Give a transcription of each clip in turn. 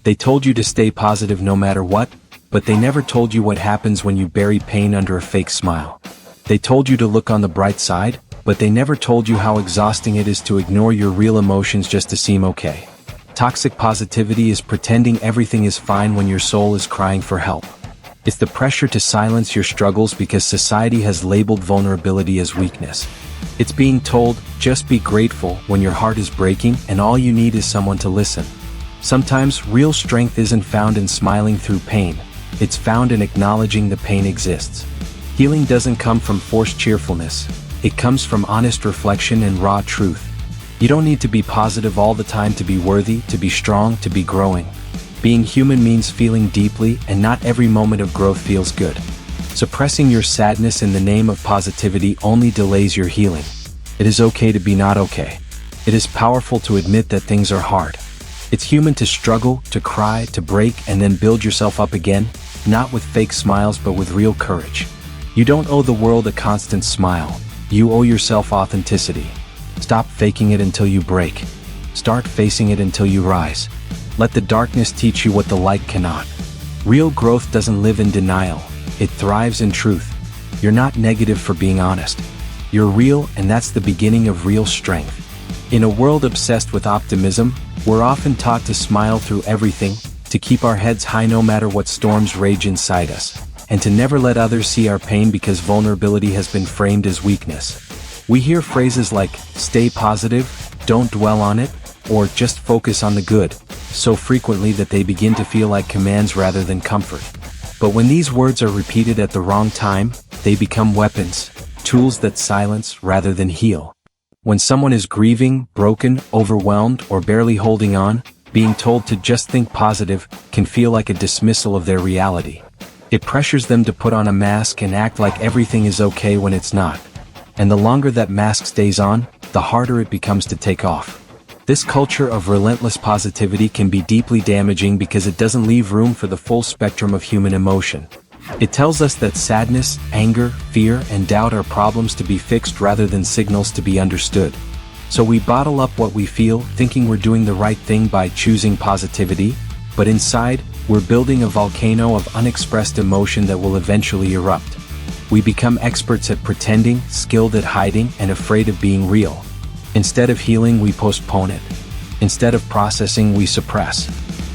They told you to stay positive no matter what, but they never told you what happens when you bury pain under a fake smile. They told you to look on the bright side, but they never told you how exhausting it is to ignore your real emotions just to seem okay. Toxic positivity is pretending everything is fine when your soul is crying for help. It's the pressure to silence your struggles because society has labeled vulnerability as weakness. It's being told, just be grateful when your heart is breaking and all you need is someone to listen. Sometimes real strength isn't found in smiling through pain. It's found in acknowledging the pain exists. Healing doesn't come from forced cheerfulness. It comes from honest reflection and raw truth. You don't need to be positive all the time to be worthy, to be strong, to be growing. Being human means feeling deeply, and not every moment of growth feels good. Suppressing your sadness in the name of positivity only delays your healing. It is okay to be not okay. It is powerful to admit that things are hard. It's human to struggle, to cry, to break, and then build yourself up again, not with fake smiles but with real courage. You don't owe the world a constant smile. You owe yourself authenticity. Stop faking it until you break. Start facing it until you rise. Let the darkness teach you what the light cannot. Real growth doesn't live in denial. It thrives in truth. You're not negative for being honest. You're real, and that's the beginning of real strength. In a world obsessed with optimism, we're often taught to smile through everything, to keep our heads high no matter what storms rage inside us, and to never let others see our pain because vulnerability has been framed as weakness. We hear phrases like, stay positive, don't dwell on it, or just focus on the good, so frequently that they begin to feel like commands rather than comfort. But when these words are repeated at the wrong time, they become weapons, tools that silence rather than heal. When someone is grieving, broken, overwhelmed, or barely holding on, being told to just think positive can feel like a dismissal of their reality. It pressures them to put on a mask and act like everything is okay when it's not. And the longer that mask stays on, the harder it becomes to take off. This culture of relentless positivity can be deeply damaging because it doesn't leave room for the full spectrum of human emotion. It tells us that sadness, anger, fear, and doubt are problems to be fixed rather than signals to be understood. So we bottle up what we feel, thinking we're doing the right thing by choosing positivity, but inside, we're building a volcano of unexpressed emotion that will eventually erupt. We become experts at pretending, skilled at hiding, and afraid of being real. Instead of healing, we postpone it. Instead of processing, we suppress.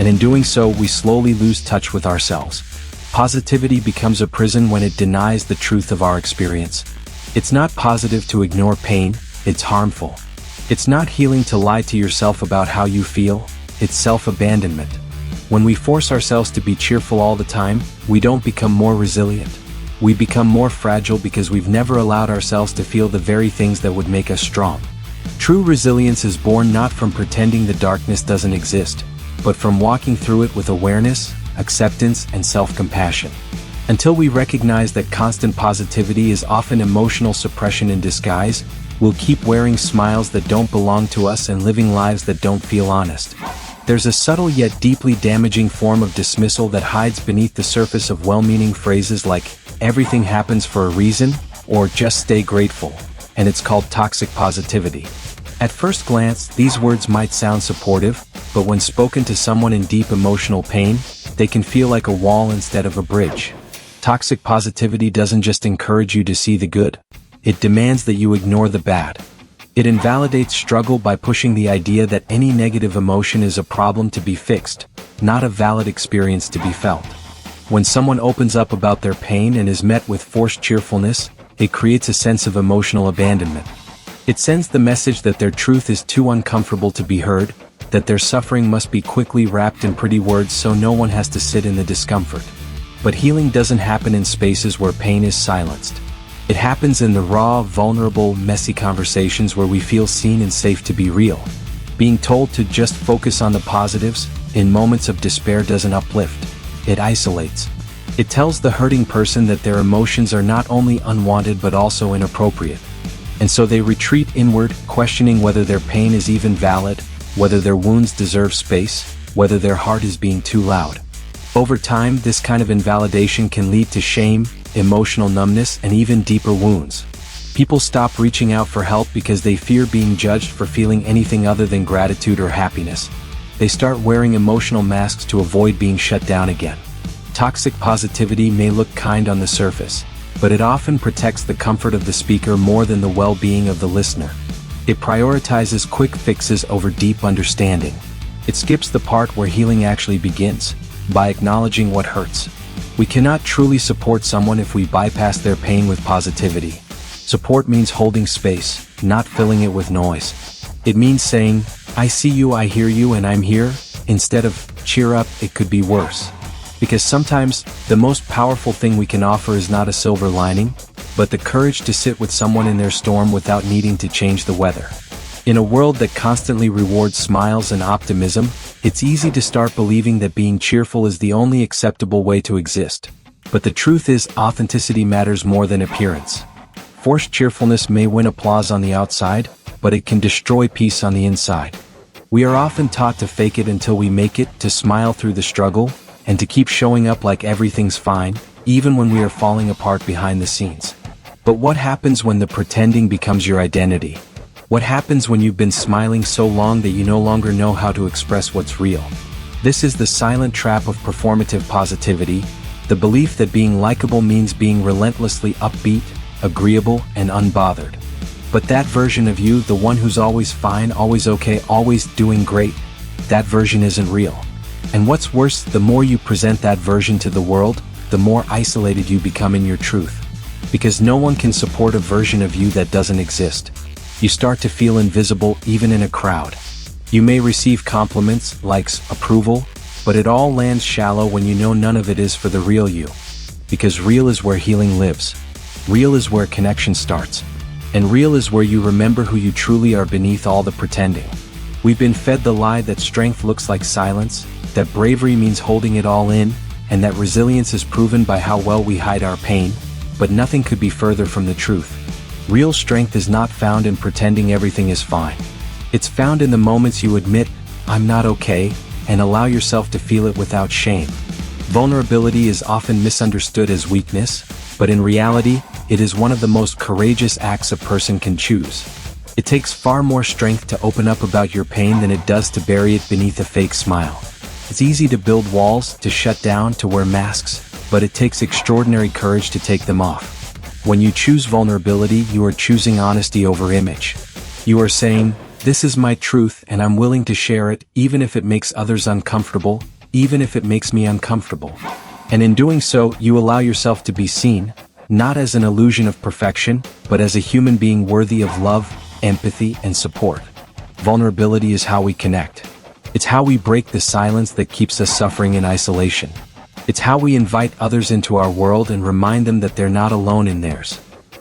And in doing so, we slowly lose touch with ourselves. Positivity becomes a prison when it denies the truth of our experience. It's not positive to ignore pain, it's harmful. It's not healing to lie to yourself about how you feel, it's self-abandonment. When we force ourselves to be cheerful all the time, we don't become more resilient. We become more fragile because we've never allowed ourselves to feel the very things that would make us strong. True resilience is born not from pretending the darkness doesn't exist, but from walking through it with awareness, acceptance, and self-compassion. Until we recognize that constant positivity is often emotional suppression in disguise, we'll keep wearing smiles that don't belong to us and living lives that don't feel honest. There's a subtle yet deeply damaging form of dismissal that hides beneath the surface of well-meaning phrases like, everything happens for a reason, or just stay grateful, and it's called toxic positivity. At first glance, these words might sound supportive, but when spoken to someone in deep emotional pain, they can feel like a wall instead of a bridge. Toxic positivity doesn't just encourage you to see the good. It demands that you ignore the bad. It invalidates struggle by pushing the idea that any negative emotion is a problem to be fixed, not a valid experience to be felt. When someone opens up about their pain and is met with forced cheerfulness, it creates a sense of emotional abandonment. It sends the message that their truth is too uncomfortable to be heard, that their suffering must be quickly wrapped in pretty words so no one has to sit in the discomfort. But healing doesn't happen in spaces where pain is silenced. It happens in the raw, vulnerable, messy conversations where we feel seen and safe to be real. Being told to just focus on the positives in moments of despair doesn't uplift. It isolates. It tells the hurting person that their emotions are not only unwanted but also inappropriate. And so they retreat inward, questioning whether their pain is even valid, whether their wounds deserve space, whether their heart is being too loud. Over time, this kind of invalidation can lead to shame, emotional numbness, and even deeper wounds. People stop reaching out for help because they fear being judged for feeling anything other than gratitude or happiness. They start wearing emotional masks to avoid being shut down again. Toxic positivity may look kind on the surface, but it often protects the comfort of the speaker more than the well-being of the listener. It prioritizes quick fixes over deep understanding. It skips the part where healing actually begins, by acknowledging what hurts. We cannot truly support someone if we bypass their pain with positivity. Support means holding space, not filling it with noise. It means saying, "I see you, I hear you, and I'm here," instead of, "Cheer up, it could be worse." Because sometimes, the most powerful thing we can offer is not a silver lining, but the courage to sit with someone in their storm without needing to change the weather. In a world that constantly rewards smiles and optimism, it's easy to start believing that being cheerful is the only acceptable way to exist. But the truth is, authenticity matters more than appearance. Forced cheerfulness may win applause on the outside, but it can destroy peace on the inside. We are often taught to fake it until we make it, to smile through the struggle, and to keep showing up like everything's fine, even when we are falling apart behind the scenes. But what happens when the pretending becomes your identity? What happens when you've been smiling so long that you no longer know how to express what's real? This is the silent trap of performative positivity, the belief that being likable means being relentlessly upbeat, agreeable, and unbothered. But that version of you, the one who's always fine, always okay, always doing great, that version isn't real. And what's worse, the more you present that version to the world, the more isolated you become in your truth. Because no one can support a version of you that doesn't exist. You start to feel invisible even in a crowd. You may receive compliments, likes, approval, but it all lands shallow when you know none of it is for the real you. Because real is where healing lives. Real is where connection starts. And real is where you remember who you truly are beneath all the pretending. We've been fed the lie that strength looks like silence, that bravery means holding it all in, and that resilience is proven by how well we hide our pain, but nothing could be further from the truth. Real strength is not found in pretending everything is fine. It's found in the moments you admit, "I'm not okay," and allow yourself to feel it without shame. Vulnerability is often misunderstood as weakness, but in reality, it is one of the most courageous acts a person can choose. It takes far more strength to open up about your pain than it does to bury it beneath a fake smile. It's easy to build walls, to shut down, to wear masks, but it takes extraordinary courage to take them off. When you choose vulnerability, you are choosing honesty over image. You are saying, "This is my truth and I'm willing to share it, even if it makes others uncomfortable, even if it makes me uncomfortable." And in doing so, you allow yourself to be seen, not as an illusion of perfection, but as a human being worthy of love, empathy, and support. Vulnerability is how we connect. It's how we break the silence that keeps us suffering in isolation. It's how we invite others into our world and remind them that they're not alone in theirs.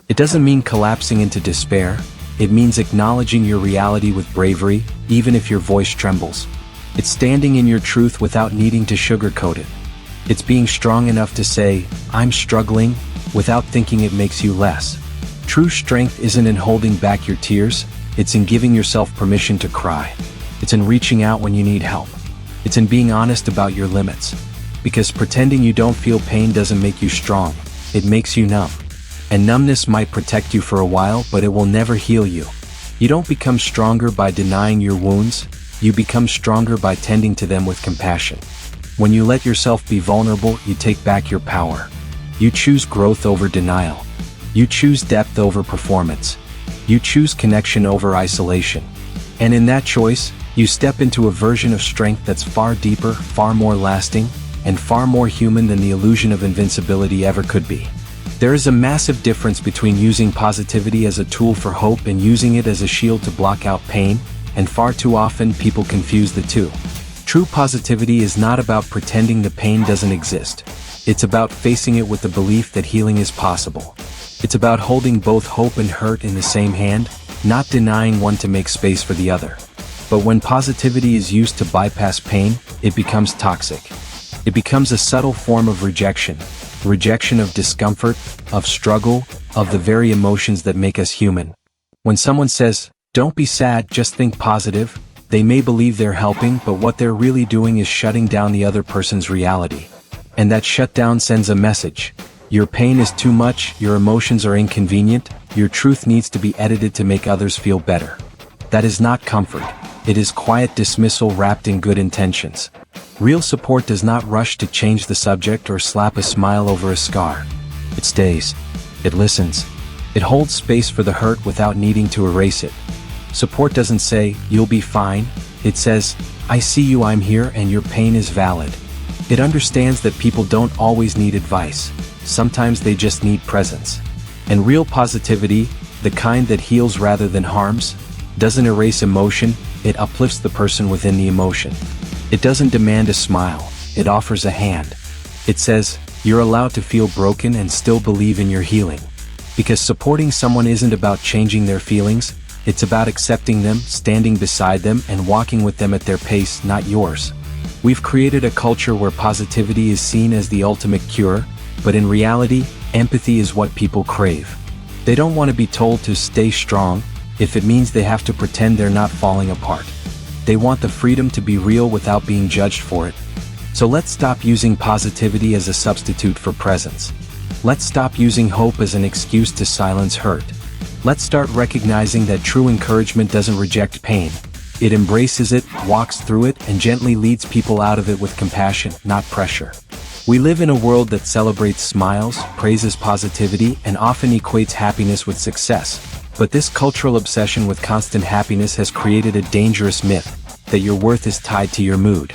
It doesn't mean collapsing into despair. It means acknowledging your reality with bravery, even if your voice trembles. It's standing in your truth without needing to sugarcoat it. It's being strong enough to say, "I'm struggling," without thinking it makes you less. True strength isn't in holding back your tears, it's in giving yourself permission to cry. It's in reaching out when you need help. It's in being honest about your limits. Because pretending you don't feel pain doesn't make you strong, it makes you numb. And numbness might protect you for a while, but it will never heal you. You don't become stronger by denying your wounds, you become stronger by tending to them with compassion. When you let yourself be vulnerable, you take back your power. You choose growth over denial. You choose depth over performance. You choose connection over isolation. And in that choice, you step into a version of strength that's far deeper, far more lasting, and far more human than the illusion of invincibility ever could be. There is a massive difference between using positivity as a tool for hope and using it as a shield to block out pain, and far too often people confuse the two. True positivity is not about pretending the pain doesn't exist. It's about facing it with the belief that healing is possible. It's about holding both hope and hurt in the same hand, not denying one to make space for the other. But when positivity is used to bypass pain, it becomes toxic. It becomes a subtle form of rejection of discomfort, of struggle, of the very emotions that make us human. When someone says, "Don't be sad, just think positive," they may believe they're helping, but what they're really doing is shutting down the other person's reality. And that shutdown sends a message. Your pain is too much, your emotions are inconvenient, your truth needs to be edited to make others feel better. That is not comfort. it is quiet dismissal wrapped in good intentions. Real support does not rush to change the subject or slap a smile over a scar. It stays. It listens. It holds space for the hurt without needing to erase it. Support doesn't say, "You'll be fine." It says, "I see you, I'm here, and your pain is valid." It understands that people don't always need advice. Sometimes they just need presence. And real positivity, the kind that heals rather than harms, doesn't erase emotion, it uplifts the person within the emotion. It doesn't demand a smile, it offers a hand. It says, you're allowed to feel broken and still believe in your healing. Because supporting someone isn't about changing their feelings, it's about accepting them, standing beside them, and walking with them at their pace, not yours. We've created a culture where positivity is seen as the ultimate cure, but in reality, empathy is what people crave. They don't want to be told to stay strong, if it means they have to pretend they're not falling apart. They want the freedom to be real without being judged for it. So let's stop using positivity as a substitute for presence. Let's stop using hope as an excuse to silence hurt. Let's start recognizing that true encouragement doesn't reject pain. It embraces it, walks through it, and gently leads people out of it with compassion, not pressure. We live in a world that celebrates smiles, praises positivity, and often equates happiness with success. But this cultural obsession with constant happiness has created a dangerous myth, that your worth is tied to your mood.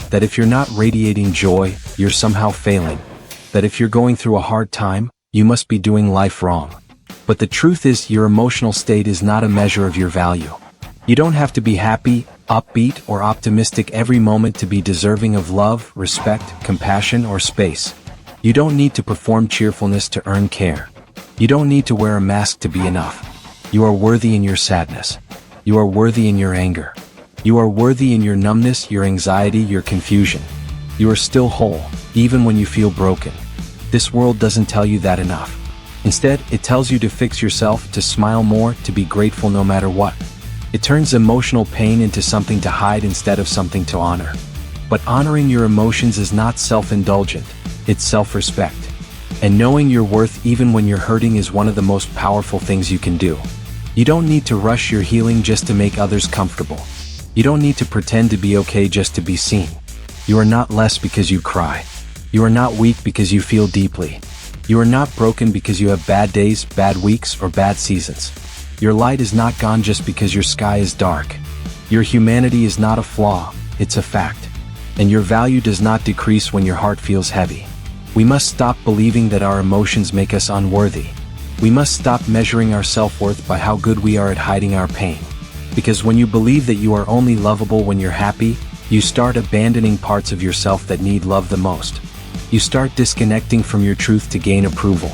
That if you're not radiating joy, you're somehow failing. That if you're going through a hard time, you must be doing life wrong. But the truth is, your emotional state is not a measure of your value. You don't have to be happy, upbeat, or optimistic every moment to be deserving of love, respect, compassion, or space. You don't need to perform cheerfulness to earn care. You don't need to wear a mask to be enough. You are worthy in your sadness. You are worthy in your anger. You are worthy in your numbness, your anxiety, your confusion. You are still whole, even when you feel broken. This world doesn't tell you that enough. Instead, it tells you to fix yourself, to smile more, to be grateful no matter what. It turns emotional pain into something to hide instead of something to honor. But honoring your emotions is not self-indulgent, it's self-respect. And knowing your worth even when you're hurting is one of the most powerful things you can do. You don't need to rush your healing just to make others comfortable. You don't need to pretend to be okay just to be seen. You are not less because you cry. You are not weak because you feel deeply. You are not broken because you have bad days, bad weeks, or bad seasons. Your light is not gone just because your sky is dark. Your humanity is not a flaw, it's a fact. And your value does not decrease when your heart feels heavy. We must stop believing that our emotions make us unworthy. We must stop measuring our self-worth by how good we are at hiding our pain. Because when you believe that you are only lovable when you're happy, you start abandoning parts of yourself that need love the most. You start disconnecting from your truth to gain approval.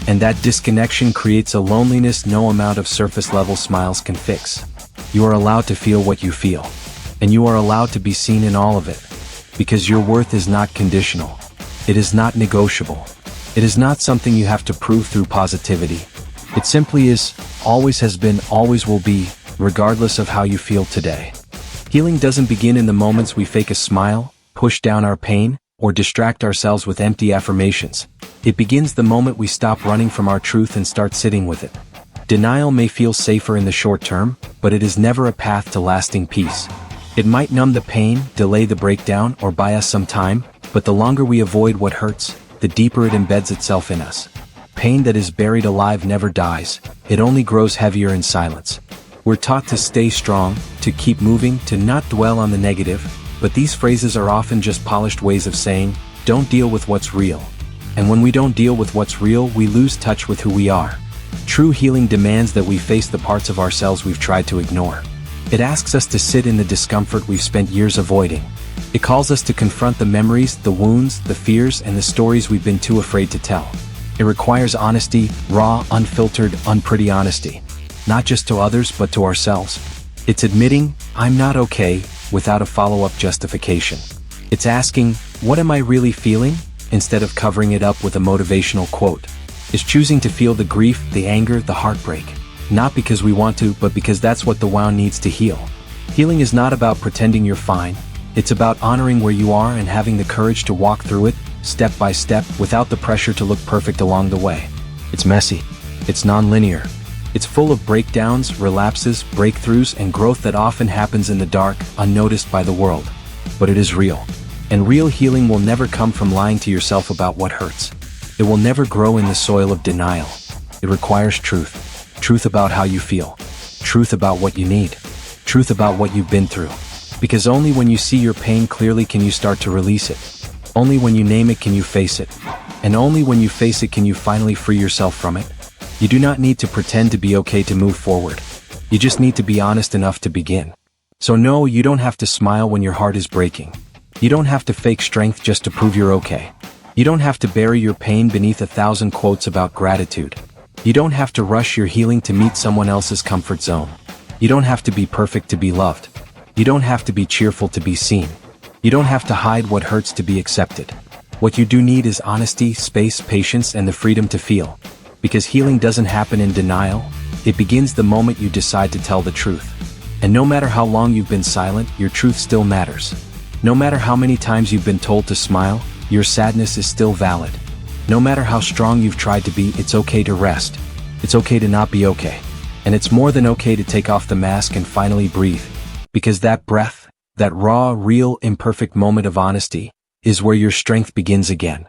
And that disconnection creates a loneliness no amount of surface-level smiles can fix. You are allowed to feel what you feel. And you are allowed to be seen in all of it. Because your worth is not conditional. It is not negotiable. It is not something you have to prove through positivity. It simply is, always has been, always will be, regardless of how you feel today. Healing doesn't begin in the moments we fake a smile, push down our pain, or distract ourselves with empty affirmations. It begins the moment we stop running from our truth and start sitting with it. Denial may feel safer in the short term, but it is never a path to lasting peace. It might numb the pain, delay the breakdown, or buy us some time, but the longer we avoid what hurts, the deeper it embeds itself in us. Pain that is buried alive never dies, it only grows heavier in silence. We're taught to stay strong, to keep moving, to not dwell on the negative, but these phrases are often just polished ways of saying, don't deal with what's real. And when we don't deal with what's real, we lose touch with who we are. True healing demands that we face the parts of ourselves we've tried to ignore. It asks us to sit in the discomfort we've spent years avoiding. It calls us to confront the memories, the wounds, the fears, and the stories we've been too afraid to tell. It requires honesty, raw, unfiltered, unpretty honesty. Not just to others, but to ourselves. It's admitting, I'm not okay, without a follow-up justification. It's asking, what am I really feeling? Instead of covering it up with a motivational quote. It's choosing to feel the grief, the anger, the heartbreak. Not because we want to, but because that's what the wound needs to heal. Healing is not about pretending you're fine. It's about honoring where you are and having the courage to walk through it, step by step, without the pressure to look perfect along the way. It's messy. It's non-linear. It's full of breakdowns, relapses, breakthroughs, and growth that often happens in the dark, unnoticed by the world. But it is real. And real healing will never come from lying to yourself about what hurts. It will never grow in the soil of denial. It requires truth. Truth about how you feel. Truth about what you need. Truth about what you've been through. Because only when you see your pain clearly can you start to release it. Only when you name it can you face it. And only when you face it can you finally free yourself from it. You do not need to pretend to be okay to move forward. You just need to be honest enough to begin. So no, you don't have to smile when your heart is breaking. You don't have to fake strength just to prove you're okay. You don't have to bury your pain beneath 1,000 quotes about gratitude. You don't have to rush your healing to meet someone else's comfort zone. You don't have to be perfect to be loved. You don't have to be cheerful to be seen. You don't have to hide what hurts to be accepted. What you do need is honesty, space, patience, and the freedom to feel. Because healing doesn't happen in denial. It begins the moment you decide to tell the truth. And no matter how long you've been silent, your truth still matters. No matter how many times you've been told to smile, your sadness is still valid. No matter how strong you've tried to be, it's okay to rest. It's okay to not be okay. And it's more than okay to take off the mask and finally breathe. Because that breath, that raw, real, imperfect moment of honesty, is where your strength begins again.